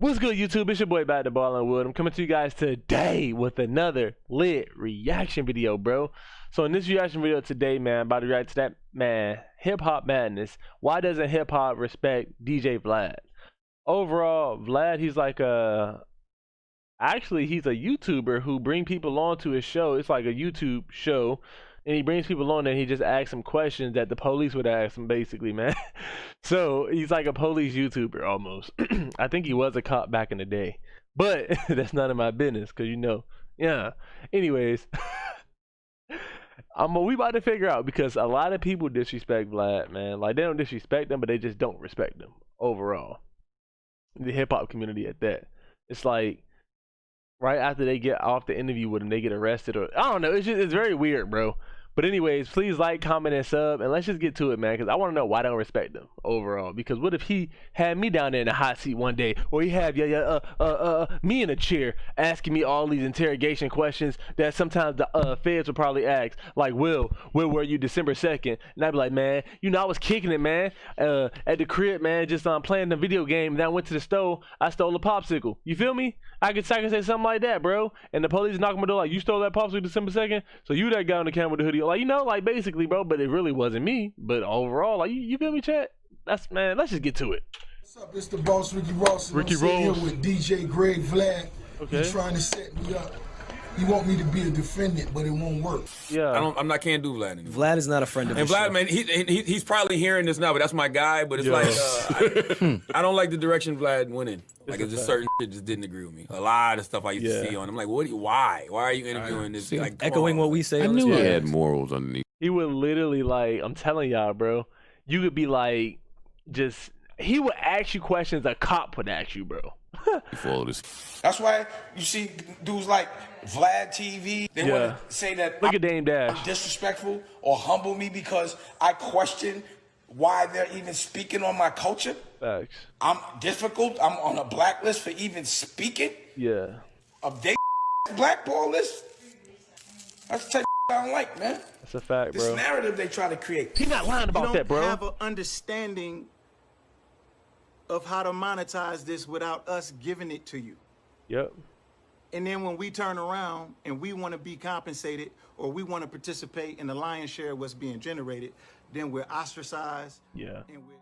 What's good, YouTube? It's your boy Back to Ballin' Wood. I'm coming to you guys today with another lit reaction video, bro. So in this reaction video today, man, I'm about to react to that, man, hip-hop madness. Why doesn't hip-hop respect DJ Vlad? Overall, Vlad, he's like actually, he's a YouTuber who bring people on to his show. It's like a YouTube show. And he brings people on and he just asks them questions that the police would ask him, basically, man. So he's like a police YouTuber almost. I think he was a cop back in the day. But that's none of my business because, you know, yeah. Anyways, we about to figure out because a lot of people disrespect Vlad, man. Like, they don't disrespect him, but they just don't respect him overall. The hip-hop community at that. It's like, right after they get off the interview with him, they get arrested, or I don't know. It's very weird, bro. But anyways, please like, comment, and sub, and let's just get to it, man, because I want to know why they don't respect them overall. Because what if he had me down there in the hot seat one day, or he had me in a chair asking me all these interrogation questions that sometimes the feds would probably ask, like, where were you December 2nd? And I'd be like, man, you know, I was kicking it, man, at the crib, man, just playing the video game. And then I went to the store, I stole a popsicle. You feel me? I could say something like that, bro. And the police knock on my door like, you stole that popsicle December 2nd? So you that guy on the camera with the hoodie. Like, you know, like, basically, bro, but it really wasn't me. But overall, like, you feel me, chat? That's, man, let's just get to it. What's up? It's the boss, Ricky Ross. Ricky I'm sitting Ross. here with DJ Greg Vlad. Okay. He's trying to set me up. He want me to be a defendant, but it won't work. Yeah. Can't do Vlad anymore. Vlad is not a friend of and the Vlad, show. man, he's probably hearing this now, but that's my guy. But it's like, I don't like the direction Vlad went in. Like, it's just certain shit just didn't agree with me. A lot of stuff I used to see on him. Like, why? Why are you interviewing this? Like, echoing what we say. I knew he had morals underneath. He would literally, like, I'm telling y'all, bro, you could be like, he would ask you questions a cop would ask you, bro. That's why you see dudes like Vlad TV, they want to say that Look at Dame Dash. I'm disrespectful or humble me because I question why they're even speaking on my culture. Facts. I'm difficult. I'm on a blacklist for even speaking. Yeah. Of they blackball list. That's the type of I don't like, man. That's a fact, bro. This narrative they try to create. He's not lying about that, bro. You don't have an understanding of how to monetize this without us giving it to you. Yep. And then when we turn around and we want to be compensated or we want to participate in the lion's share of what's being generated, then we're ostracized. Yeah.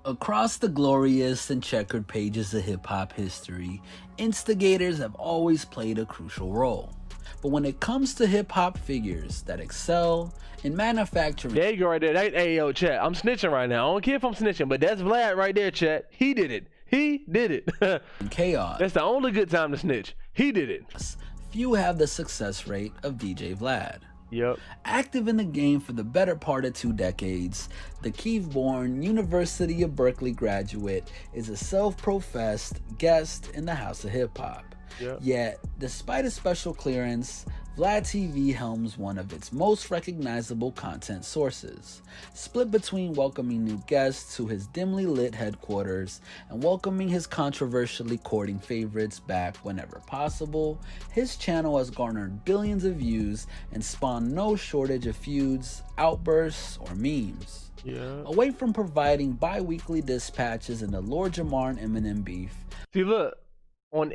Across the glorious and checkered pages of hip-hop history, instigators have always played a crucial role. But when it comes to hip-hop figures that excel in manufacturing... There you go right there. Hey, yo, chat, I'm snitching right now. I don't care if I'm snitching, but that's Vlad right there, chat. He did it. He did it. Chaos. That's the only good time to snitch. He did it. Few have the success rate of DJ Vlad. Yep. Active in the game for the better part of 2 decades, the Kiev-born University of Berkeley graduate is a self-professed guest in the House of Hip Hop. Yep. Yet, despite a special clearance, Vlad TV helms one of its most recognizable content sources, split between welcoming new guests to his dimly lit headquarters and welcoming his controversially courting favorites back whenever possible. His channel has garnered billions of views and spawned no shortage of feuds, outbursts, or memes. Yeah. Away from providing bi-weekly dispatches in the Lord Jamar and Eminem beef. See, look, on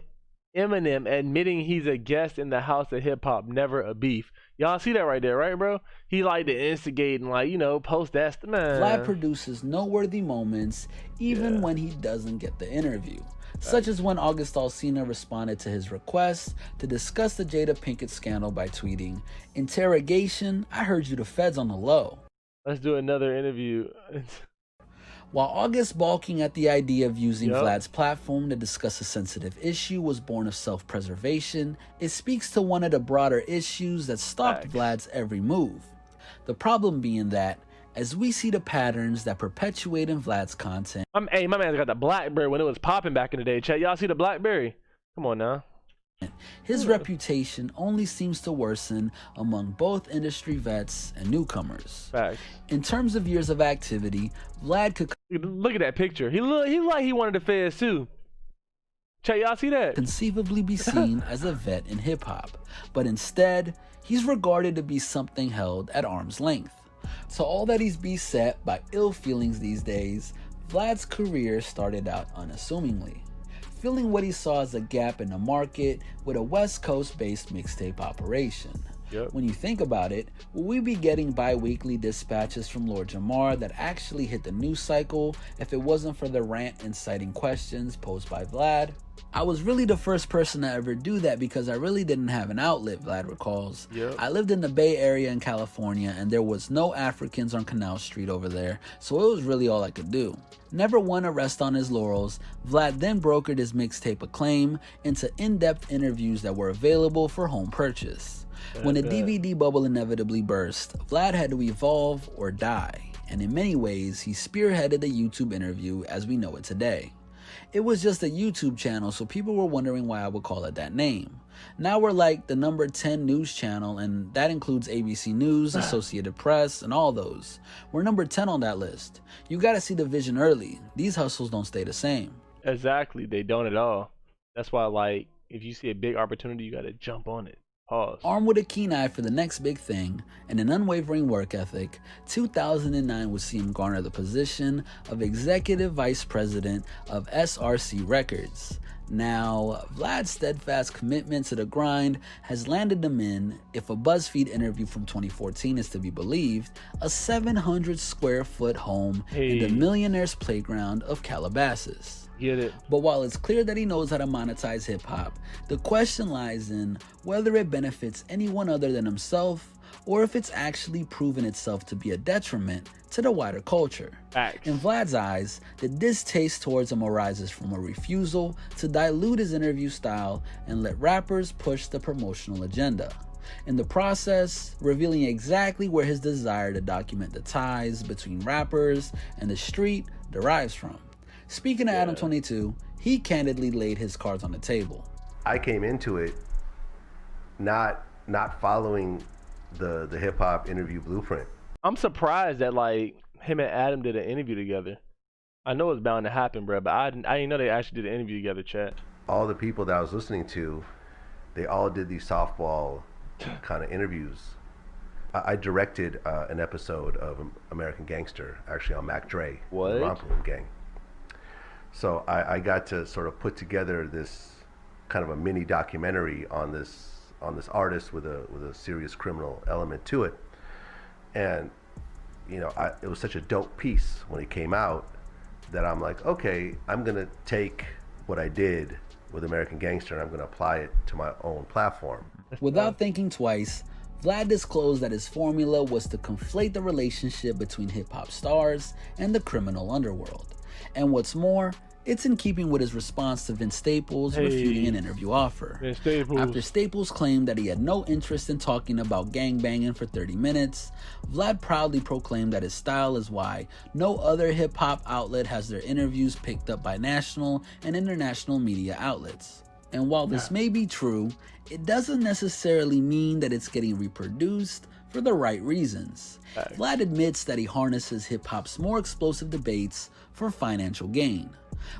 Eminem admitting he's a guest in the House of Hip Hop, never a beef. Y'all see that right there, right, bro? He like to instigate and, like, you know, post that. Man. Vlad produces noteworthy moments even when he doesn't get the interview. Such as when August Alsina responded to his request to discuss the Jada Pinkett scandal by tweeting, "Interrogation, I heard you the feds on the low." Let's do another interview. While August balking at the idea of using Vlad's platform to discuss a sensitive issue was born of self-preservation, it speaks to one of the broader issues that stalked Vlad's every move. The problem being that, as we see the patterns that perpetuate in Vlad's content... Hey, my man's got the BlackBerry when it was popping back in the day, chat. Y'all see the BlackBerry? Come on now. His reputation only seems to worsen among both industry vets and newcomers. Facts. In terms of years of activity, Vlad could... Look at that picture. He like he wanted the feds too. Chat, y'all see that? ...conceivably be seen as a vet in hip-hop, but instead, he's regarded to be something held at arm's length. So all that he's beset by ill feelings these days, Vlad's career started out unassumingly. filling what he saw as a gap in the market with a West Coast-based mixtape operation. Yep. When you think about it, will we be getting bi-weekly dispatches from Lord Jamar that actually hit the news cycle if it wasn't for the rant inciting questions posed by Vlad? I was really the first person to ever do that because I really didn't have an outlet, Vlad recalls. Yep. I lived in the Bay Area in California and there was no Africans on Canal Street over there, so it was really all I could do. Never one to rest on his laurels, Vlad then brokered his mixtape Acclaim into in-depth interviews that were available for home purchase. When the DVD bubble inevitably burst, Vlad had to evolve or die, and in many ways, he spearheaded the YouTube interview as we know it today. It was just a YouTube channel, so people were wondering why I would call it that name. Now we're like the number 10 news channel, and that includes ABC News, Associated Press, and all those. We're number 10 on that list. You gotta see the vision early. These hustles don't stay the same. Exactly, they don't at all. That's why, like, if you see a big opportunity, you gotta jump on it. Pause. Armed with a keen eye for the next big thing and an unwavering work ethic, 2009 would see him garner the position of Executive Vice President of SRC Records. Now, Vlad's steadfast commitment to the grind has landed him in, if a BuzzFeed interview from 2014 is to be believed, a 700 square foot home in the millionaire's playground of Calabasas. Get it. But while it's clear that he knows how to monetize hip-hop, the question lies in whether it benefits anyone other than himself or if it's actually proven itself to be a detriment to the wider culture. Facts. In Vlad's eyes, the distaste towards him arises from a refusal to dilute his interview style and let rappers push the promotional agenda. In the process, revealing exactly where his desire to document the ties between rappers and the street derives from. Speaking to Adam 22, he candidly laid his cards on the table. I came into it not following the hip hop interview blueprint. I'm surprised that like him and Adam did an interview together. I know it's bound to happen, bro, but I didn't know they actually did an interview together, chat. All the people that I was listening to, they all did these softball kind of interviews. I directed an episode of American Gangster, actually on Mac Dre, What? the Romper Room Gang. So I got to sort of put together this kind of a mini documentary on this artist with a serious criminal element to it, and you know, it was such a dope piece when it came out that I'm like, okay, I'm gonna take what I did with American Gangster and I'm gonna apply it to my own platform. Without thinking twice, Vlad disclosed that his formula was to conflate the relationship between hip-hop stars and the criminal underworld. And what's more, it's in keeping with his response to Vince Staples refuting an interview offer. After Staples claimed that he had no interest in talking about gangbanging for 30 minutes, Vlad proudly proclaimed that his style is why no other hip-hop outlet has their interviews picked up by national and international media outlets. And while this may be true, it doesn't necessarily mean that it's getting reproduced for the right reasons. Vlad admits that he harnesses hip-hop's more explosive debates for financial gain.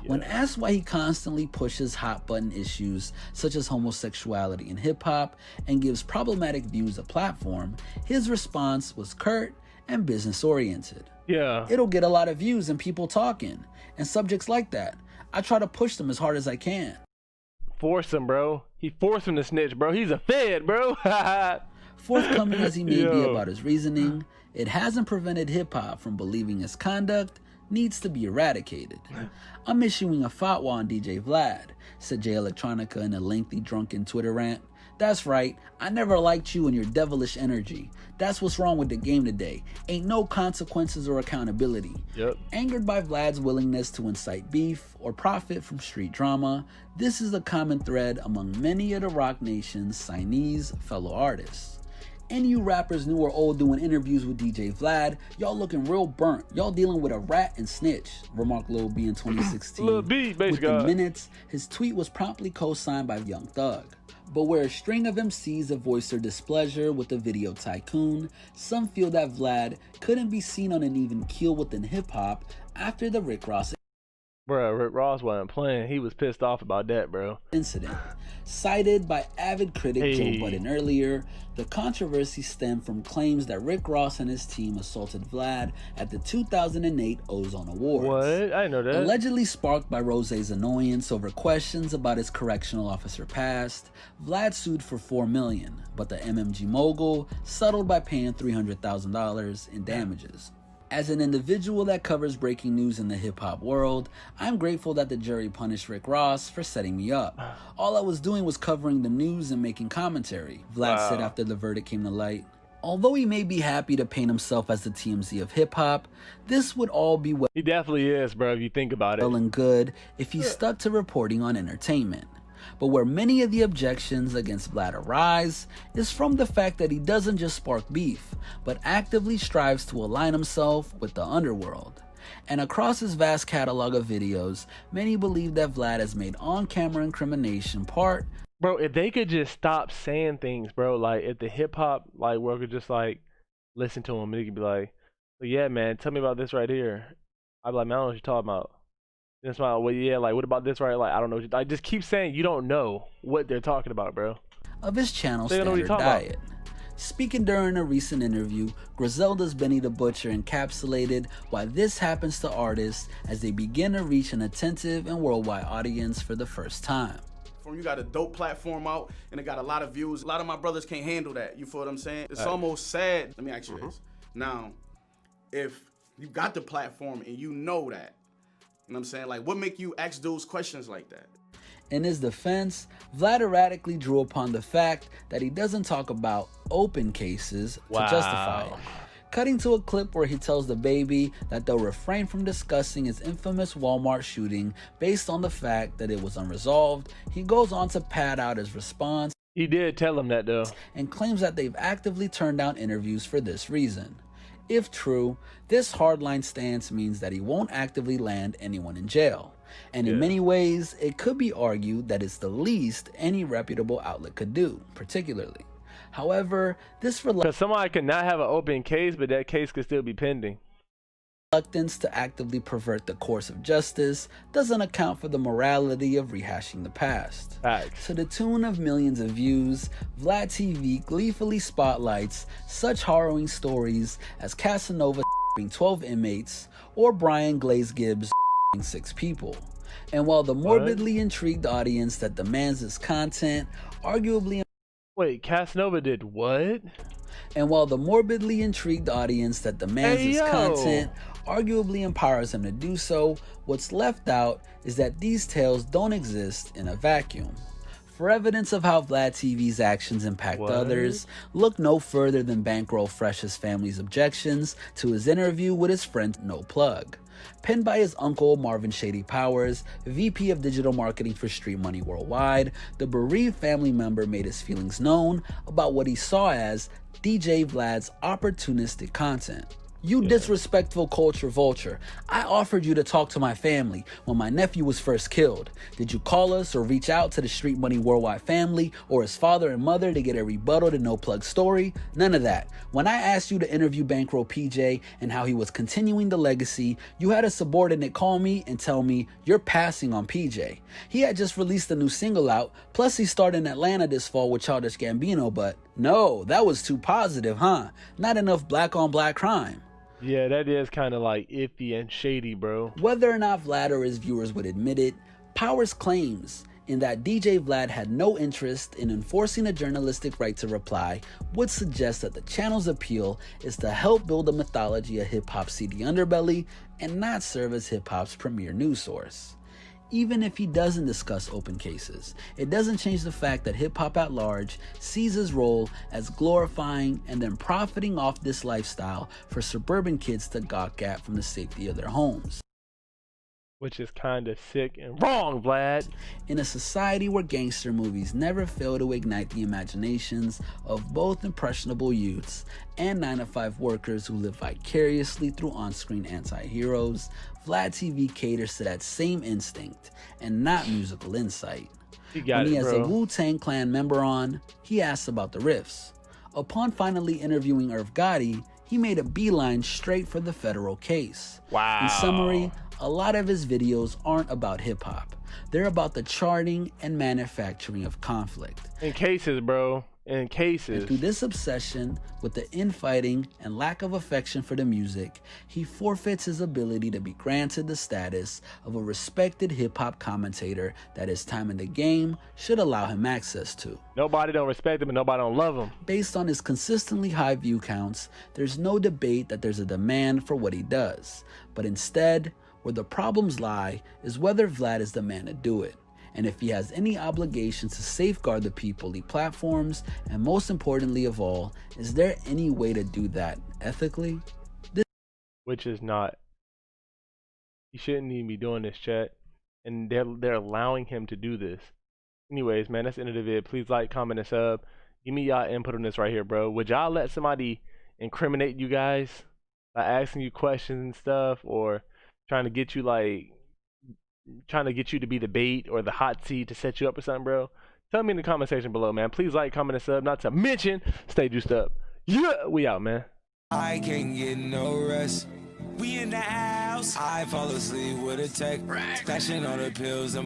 When asked why he constantly pushes hot-button issues such as homosexuality in hip-hop and gives problematic views a platform, his response was curt and business-oriented. Yeah. It'll get a lot of views and people talking, and subjects like that. I try to push them as hard as I can. Force him, bro. He forced him to snitch, bro. He's a fed, bro. Forthcoming as he may be about his reasoning, it hasn't prevented hip-hop from believing his conduct needs to be eradicated. I'm issuing a fatwa on DJ Vlad, said Jay Electronica in a lengthy drunken Twitter rant. That's right, I never liked you and your devilish energy. That's what's wrong with the game today. Ain't no consequences or accountability. Yep. Angered by Vlad's willingness to incite beef or profit from street drama, this is a common thread among many of the Rock Nation's signees fellow artists. Any you rappers new or old doing interviews with DJ Vlad, y'all looking real burnt. Y'all dealing with a rat and snitch, remarked Lil B in 2016. Lil B, Within minutes, his tweet was promptly co-signed by Young Thug. But where a string of MCs have voiced their displeasure with the video tycoon, some feel that Vlad couldn't be seen on an even keel within hip-hop after the Rick Ross. Bro, Rick Ross wasn't playing. He was pissed off about that, bro. Incident. Cited by avid critic Joe Budden earlier, the controversy stemmed from claims that Rick Ross and his team assaulted Vlad at the 2008 Ozone Awards. What? I didn't know that. Allegedly sparked by Rose's annoyance over questions about his correctional officer past, Vlad sued for $4 million, but the MMG mogul settled by paying $300,000 in damages. As an individual that covers breaking news in the hip-hop world, I'm grateful that the jury punished Rick Ross for setting me up. All I was doing was covering the news and making commentary, Vlad said after the verdict came to light. Although he may be happy to paint himself as the TMZ of hip-hop, this would all be well He definitely is, bro, if you think about it. and good if he stuck to reporting on entertainment. But where many of the objections against Vlad arise is from the fact that he doesn't just spark beef, but actively strives to align himself with the underworld. And across his vast catalog of videos, many believe that Vlad has made on-camera incrimination part. Bro, if they could just stop saying things, bro, like if the hip-hop like world could just like listen to him and he could be like, yeah, man, tell me about this right here. I'd be like, man, I don't know what you're talking about. And smile, well, yeah, like, what about this, right? Like, I don't know. I just keep saying you don't know what they're talking about, bro. Of his channel Standard Diet. Speaking during a recent interview, Griselda's Benny the Butcher encapsulated why this happens to artists as they begin to reach an attentive and worldwide audience for the first time. You got a dope platform out and it got a lot of views. A lot of my brothers can't handle that. You feel what I'm saying? It's almost sad. Let me ask you this. Now, if you got the platform and you know that, you know what I'm saying? Like, what make you ask those questions like that? In his defense, Vlad erratically drew upon the fact that he doesn't talk about open cases to justify it. Cutting to a clip where he tells the baby that they'll refrain from discussing his infamous Walmart shooting based on the fact that it was unresolved, he goes on to pad out his response. He did tell him that, though. And claims that they've actively turned down interviews for this reason. If true, this hardline stance means that he won't actively land anyone in jail. And in many ways, it could be argued that it's the least any reputable outlet could do, particularly. However, this because somebody could not have an open case, but that case could still be pending. Reluctance to actively pervert the course of justice doesn't account for the morality of rehashing the past. Facts. To the tune of millions of views, Vlad TV gleefully spotlights such harrowing stories as Casanova 12 inmates or Brian Glaze Gibbs 6 people. And while the morbidly intrigued audience that demands this content arguably... Wait, Casanova did what? And while the morbidly intrigued audience that demands this content arguably empowers him to do so, what's left out is that these tales don't exist in a vacuum. For evidence of how Vlad TV's actions impact others, look no further than Bankroll Fresh's family's objections to his interview with his friend No Plug. Penned by his uncle Marvin Shady Powers, VP of Digital Marketing for Street Money Worldwide, the bereaved family member made his feelings known about what he saw as DJ Vlad's opportunistic content. You disrespectful culture vulture. I offered you to talk to my family when my nephew was first killed. Did you call us or reach out to the Street Money Worldwide family or his father and mother to get a rebuttal to No Plug's story? None of that. When I asked you to interview Bankroll PJ and how he was continuing the legacy, you had a subordinate call me and tell me you're passing on PJ. He had just released a new single out, plus he starred in Atlanta this fall with Childish Gambino, but no, that was too positive, huh? Not enough black on black crime. Yeah, that is kind of like iffy and shady, bro. Whether or not Vlad or his viewers would admit it, Powers claims in that DJ Vlad had no interest in enforcing a journalistic right to reply would suggest that the channel's appeal is to help build a mythology of hip-hop's seedy underbelly and not serve as hip-hop's premier news source. Even if he doesn't discuss open cases, it doesn't change the fact that hip-hop at large sees his role as glorifying and then profiting off this lifestyle for suburban kids to gawk at from the safety of their homes. Which is kind of sick and wrong, Vlad. In a society where gangster movies never fail to ignite the imaginations of both impressionable youths and 9-to-5 workers who live vicariously through on-screen anti-heroes, Vlad TV caters to that same instinct and not musical insight. When he has a Wu-Tang Clan member on, he asks about the riffs. Upon finally interviewing Irv Gotti, he made a beeline straight for the federal case. Wow. In summary, a lot of his videos aren't about hip-hop. They're about the charting and manufacturing of conflict. In cases, bro. In cases. And through this obsession with the infighting and lack of affection for the music, he forfeits his ability to be granted the status of a respected hip-hop commentator that his time in the game should allow him access to. Nobody don't respect him and nobody don't love him. Based on his consistently high view counts, there's no debate that there's a demand for what he does. But instead, where the problems lie is whether Vlad is the man to do it, and if he has any obligations to safeguard the people he platforms, and most importantly of all, is there any way to do that ethically? Which is not. He shouldn't even be doing this, chat. And they're allowing him to do this. Anyways, man, that's the end of the vid. Please like, comment, and sub. Give me y'all input on this right here, bro. Would y'all let somebody incriminate you guys by asking you questions and stuff, or trying to get you to be the bait or the hot seat to set you up or something, bro? Tell me in the comment section below, man. Please like, comment, and sub. Not to mention, stay juiced up. Yeah, we out, man. I can't get no rest. We in the house. I fall asleep with a tech. Splashing on the pills.